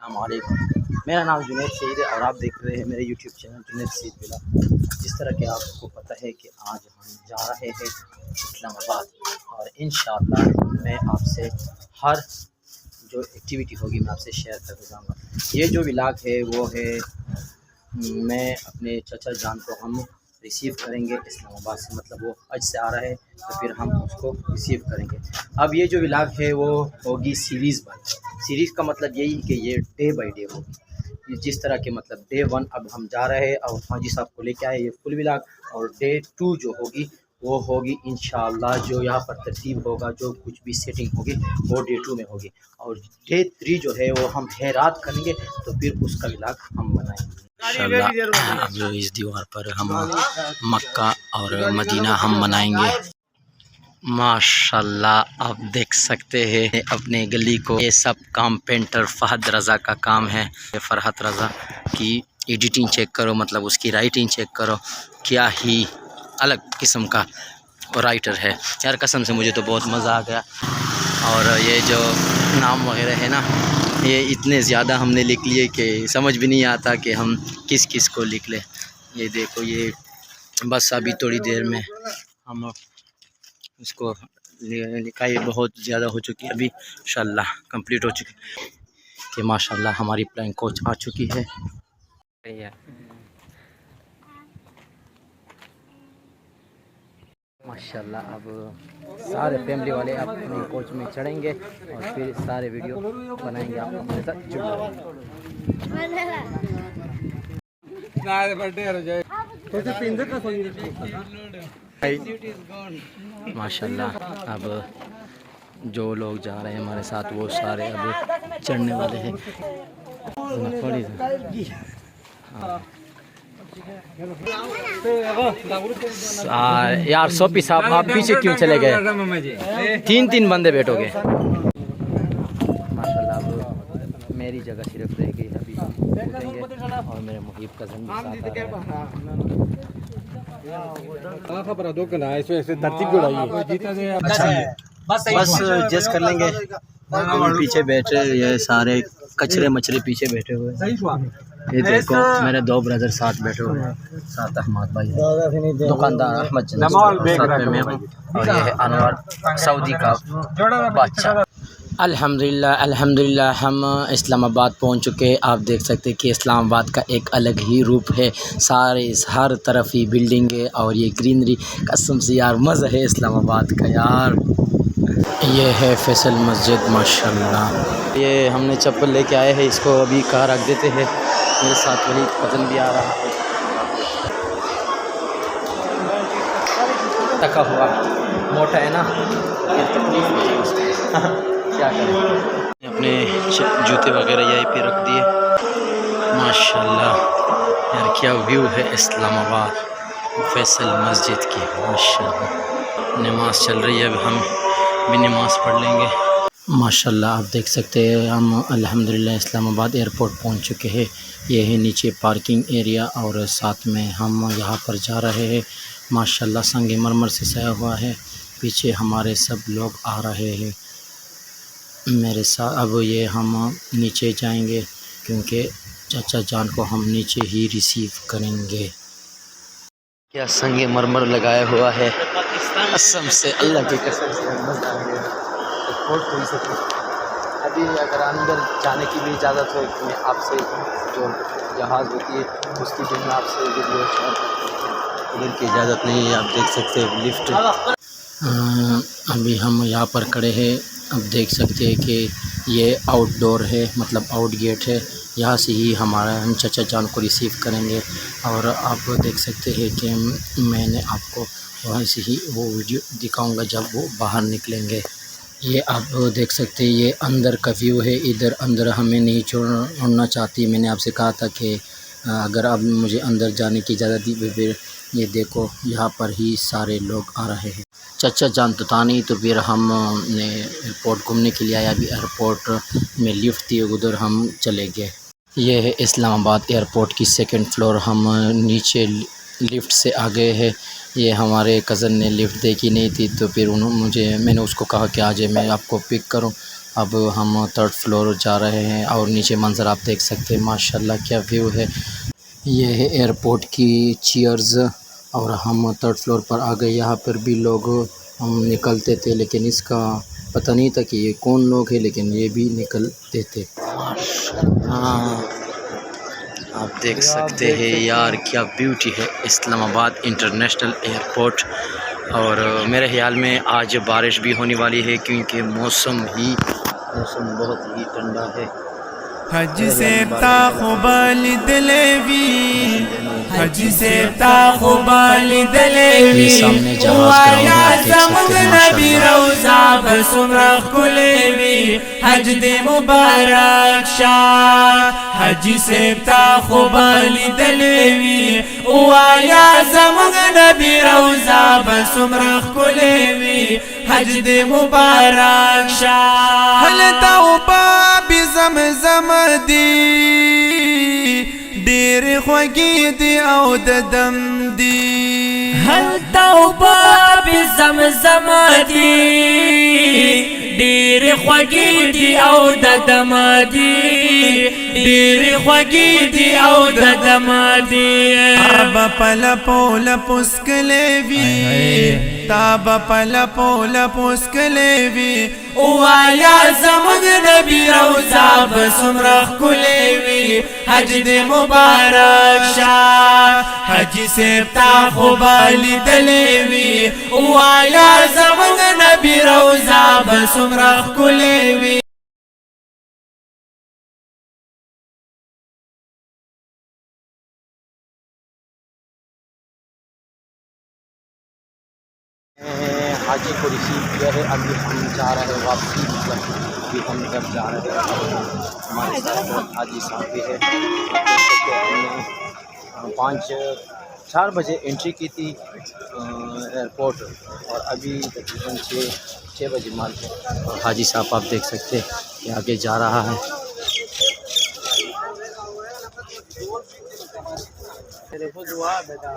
अस्सलाम वालेकुम। मेरा नाम जुनैद सईद है और आप देख रहे हैं मेरे YouTube channel Junaid Saeed vlog. जिस तरह के आपको पता है कि आज हम जा रहे हैं इस्लामाबाद और इंशाअल्लाह मैं आपसे हर जो एक्टिविटी होगी मैं आपसे शेयर करते जाऊँगा। ये जो व्लॉग है वो है मैं अपने चाचा जान को हम रिसीव करेंगे इस्लामाबाद से, मतलब वो हज से आ रहा है तो फिर हम उसको रिसीव करेंगे। अब ये जो व्लॉग है वो होगी सीरीज़ बाय सीरीज़ का मतलब यही कि ये डे बाय डे होगी। जिस तरह के मतलब डे 1 अब हम जा रहे हैं और हाजी साहब को लेके आए ये फुल व्लॉग, और डे 2 जो होगी वो होगी इंशाअल्लाह। जो यहाँ पर तरतीब होगा, जो कुछ भी सेटिंग होगी वो डे 2 में होगी, और डे 3 जो है वो हम हेरात करेंगे तो फिर उसका व्लॉग हम बनाएंगे इंशाअल्लाह। अब जो इस दीवार पर हम मक्का और मदीना हम बनाएंगे माशाल्लाह। आप देख सकते हैं अपने गली को, ये सब काम पेंटर फहद रज़ा का काम है। ये फरहत रज़ा की एडिटिंग चेक करो, मतलब उसकी राइटिंग चेक करो, क्या ही अलग किस्म का राइटर है यार, कसम से मुझे तो बहुत मज़ा आ गया। और ये जो नाम वगैरह है ना, ये इतने ज़्यादा हमने लिख लिए कि समझ भी नहीं आता कि हम किस किस को लिख लें। ये देखो, ये बस अभी थोड़ी देर में हम इसको लिखा, ये बहुत ज़्यादा हो चुकी है, अभी इंशाअल्लाह कंप्लीट हो चुकी है कि माशाअल्लाह हमारी प्लान कोच आ चुकी है। माशाल्लाह अब सारे फैमिली वाले अपने कोच में चढ़ेंगे और फिर सारे वीडियो बनाएंगे, आप हमारे साथ जुड़ माशाल्लाह। अब जो लोग जा रहे हैं हमारे साथ वो सारे अब चढ़ने वाले हैं। यार सोपी साहब आप पीछे क्यों चले गए? 3 बंदे बैठोगे माशाल्लाह। अब मेरी जगह सिर्फ रह गई, अभी और मेरे मुहीब कज़न बस जस्ट कर लेंगे। पीछे बैठे ये सारे कचरे मचरे पीछे बैठे हुए हैं। ये देखो मेरे 2 ब्रदर साथ बैठे हुए हैं, साथ अहमद भाई दुकानदार अहमद साथ में मैं, और ये है अनवर सऊदी का बादशाह। अल्हम्दुलिल्लाह अल्हम्दुलिल्लाह हम इस्लामाबाद पहुंच चुके हैं। आप देख सकते हैं कि इस्लामाबाद का एक अलग ही रूप है, सारे हर तरफ ही बिल्डिंग है और ये ग्रीनरी, कसम से यार मज़ा है इस्लामाबाद का यार। ये है फैसल मस्जिद माशाल्लाह। ये हमने चप्पल लेके आए हैं, इसको अभी कहाँ रख देते हैं। मेरे साथ वही कज़न भी आ रहा है, टका हुआ मोटा है ना, ये तकलीफ होती है उसको क्या करें। अपने जूते वगैरह यहीं पे रख दिए माशाल्लाह। यार क्या व्यू है इस्लामाबाद फैसल मस्जिद की माशाल्लाह। नमाज चल रही है, अब हम भी नमाज पढ़ लेंगे माशाल्लाह। आप देख सकते हैं हम अल्हम्दुलिल्लाह इस्लामाबाद एयरपोर्ट पहुंच चुके हैं। ये है नीचे पार्किंग एरिया और साथ में हम यहाँ पर जा रहे हैं माशाल्लाह। संगमरमर से सजा हुआ है, पीछे हमारे सब लोग आ रहे हैं मेरे साथ। अब ये हम नीचे जाएंगे क्योंकि चाचा जान को हम नीचे ही रिसीव करेंगे। क्या संगमरमर लगाया हुआ है, कसम से अल्लाह की कसम से मज़ा आ गया। अभी अगर अंदर जाने की भी इजाज़त हो तो मैं आपसे जो जहाज़ होती है उसकी भी मैं आपसे वीडियो शेयर करता हूँ। इधर की इजाज़त नहीं है, आप देख सकते हैं लिफ्ट। अभी हम यहाँ पर खड़े हैं, अब देख सकते हैं कि ये आउटडोर है, मतलब आउट गेट है, यहाँ से ही हम चाचा जान को रिसीव करेंगे। और आप देख सकते हैं कि मैंने आपको वहाँ से ही वो वीडियो दिखाऊंगा जब वो बाहर निकलेंगे। ये आप देख सकते हैं ये अंदर का व्यू है, इधर अंदर हमें नहीं छोड़ना चाहती। मैंने आपसे कहा था कि अगर आप मुझे अंदर जाने की इजाज़त दी, फिर ये देखो यहाँ पर ही सारे लोग आ रहे हैं। चाचा जान तो था नहीं, तो फिर हमने एयरपोर्ट घूमने के लिए आया। अभी एयरपोर्ट में लिफ्ट थी, उधर हम चले गए। ये है इस्लामाबाद एयरपोर्ट की 2nd फ्लोर, हम नीचे लिफ्ट से आ गए हैं। ये हमारे कज़न ने लिफ्ट देखी नहीं थी तो फिर मैंने उसको कहा कि आ जाए मैं आपको पिक करूं, अब हम 3rd फ्लोर जा रहे हैं और नीचे मंज़र आप देख सकते हैं माशाल्लाह क्या व्यू है। ये है एयरपोर्ट की चेयर्स और हम 3rd फ्लोर पर आ गए। यहाँ पर भी लोग हम निकलते थे लेकिन इसका पता नहीं था कि ये कौन लोग हैं, लेकिन ये भी निकलते थे। हाँ आप देख सकते हैं यार क्या ब्यूटी है इस्लामाबाद इंटरनेशनल एयरपोर्ट। और मेरे ख्याल में आज बारिश भी होने वाली है क्योंकि मौसम बहुत ही ठंडा है। हज से ताख़ुबाल दलेवी, हज से ताख़ुबाल दलेवी, वाया ज़मग नबी रोज़ा बसुमरा कुलेवी, हज दे मुबारक शाह। हज से ताख़ुबाल दलेवी, वाया ज़मग नबी रोज़ा बसुमरा कुलेवी, हज दे मुबारक शाह। हल तौबा ज़मज़म दी ढेर ख़्वगी दी औ दम दी। हल तौबा ज़मज़म दी ढेर ख़्वगी दी औ दम दी, ढेर ख़्वगी दी औ दम दी। ताब पल पोल पुस्कलेवी, ताब पल पोल पुस्कलेवी, वाया ज़मग नबी रोज़ा बसुमरा कुलेवी, हज दे मुबारक शाह। हज से ताख़ुबाल दलेवी, वाया ज़मग नबी रोज़ा बसुमरा कुलेवी। हाजी को रिसीव किया है। अभी हम जा रहे हैं वापसी, मतलब अभी हम घर जा रहे हैं। हमारे साथ हाजी साहब भी है। हमने 5-4 बजे एंट्री की थी एयरपोर्ट और अभी तकरीबन 6 बजे माल है। और हाजी साहब आप देख सकते हैं कि आगे जा रहा है। दुआ बेटा